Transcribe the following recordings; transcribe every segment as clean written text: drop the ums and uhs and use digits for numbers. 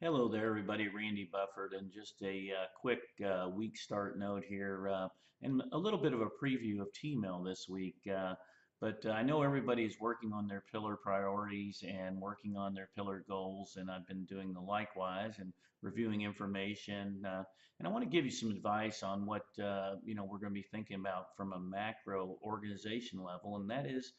Hello there, everybody. Randy Bufford, and just a quick week start note here, and a little bit of a preview of T-mail this week. But I know everybody's working on their pillar priorities and working on their pillar goals, and I've been doing the likewise and reviewing information. And I want to give you some advice on what we're going to be thinking about from a macro organization level, and that is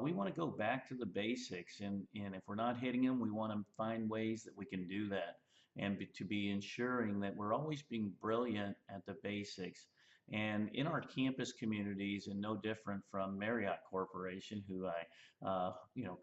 we want to go back to the basics, and if we're not hitting them, we want to find ways that we can do that, and to be ensuring that we're always being brilliant at the basics. And in our campus communities, and no different from Marriott Corporation, who I,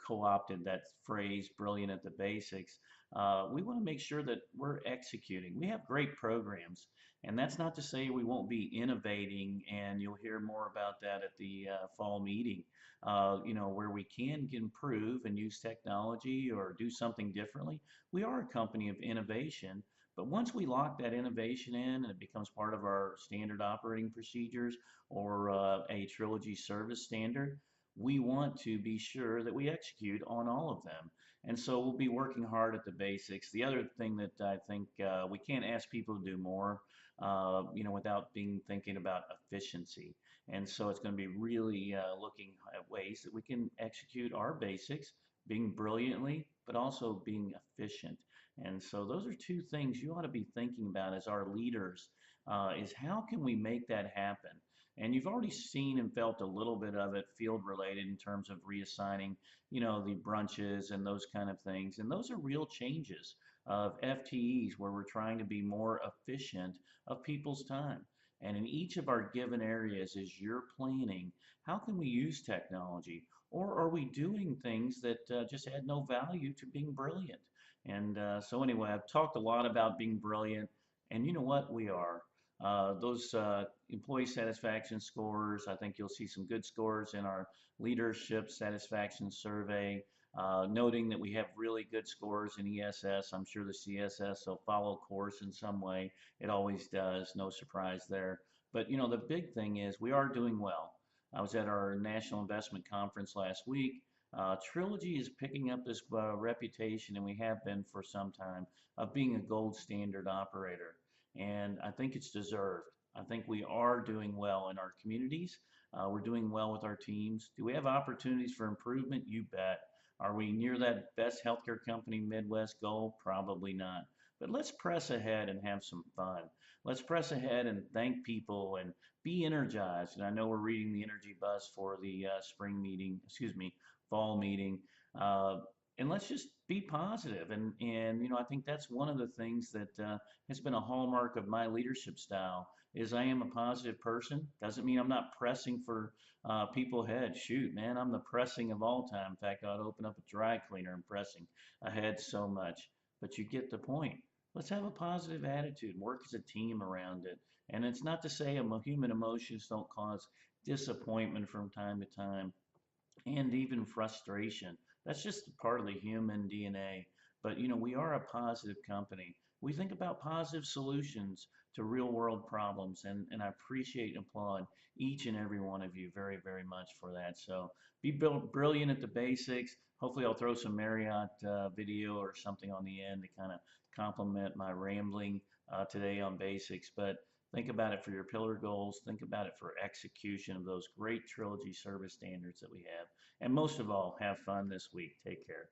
co-opted that phrase, brilliant at the basics, we want to make sure that we're executing. We have great programs, and that's not to say we won't be innovating, and you'll hear more about that at the fall meeting, where we can improve and use technology or do something differently. We are a company of innovation, but once we lock that innovation in and it becomes part of our standard operating procedures or a Trilogy service standard, we want to be sure that we execute on all of them. And so we'll be working hard at the basics. The other thing that I think we can't ask people to do more, without thinking about efficiency. And so it's going to be really looking at ways that we can execute our basics, being brilliantly, but also being efficient. And so those are two things you ought to be thinking about as our leaders, is how can we make that happen? And you've already seen and felt a little bit of it field related in terms of reassigning, the brunches and those kind of things. And those are real changes of FTEs where we're trying to be more efficient of people's time. And in each of our given areas, as you're planning, how can we use technology? Or are we doing things that just add no value to being brilliant? And so anyway, I've talked a lot about being brilliant, and you know what? We are. Those employee satisfaction scores, I think you'll see some good scores in our leadership satisfaction survey, noting that we have really good scores in ESS. I'm sure the CSS will follow course in some way. It always does, no surprise there. But the big thing is we are doing well. I was at our National Investment Conference last week. Trilogy is picking up this reputation, and we have been for some time, of being a gold standard operator. And I think it's deserved. I think we are doing well in our communities. We're doing well with our teams. Do we have opportunities for improvement? You bet. Are we near that best healthcare company Midwest goal? Probably not. But let's press ahead and have some fun. Let's press ahead and thank people and be energized. And I know we're reading the energy bus for the spring meeting, excuse me, fall meeting. And let's just be positive. And I think that's one of the things that has been a hallmark of my leadership style is I am a positive person. Doesn't mean I'm not pressing for people ahead. Shoot, man, I'm the pressing of all time. In fact, I'd open up a dry cleaner and pressing ahead so much. But you get the point. Let's have a positive attitude, work as a team around it. And it's not to say human emotions don't cause disappointment from time to time and even frustration. That's just part of the human DNA. But we are a positive company. We think about positive solutions to real world problems, and I appreciate and applaud each and every one of you very, very much for that. So be brilliant at the basics. Hopefully, I'll throw some Marriott video or something on the end to kind of complement my rambling today on basics. But think about it for your pillar goals. Think about it for execution of those great Trilogy service standards that we have. And most of all, have fun this week. Take care.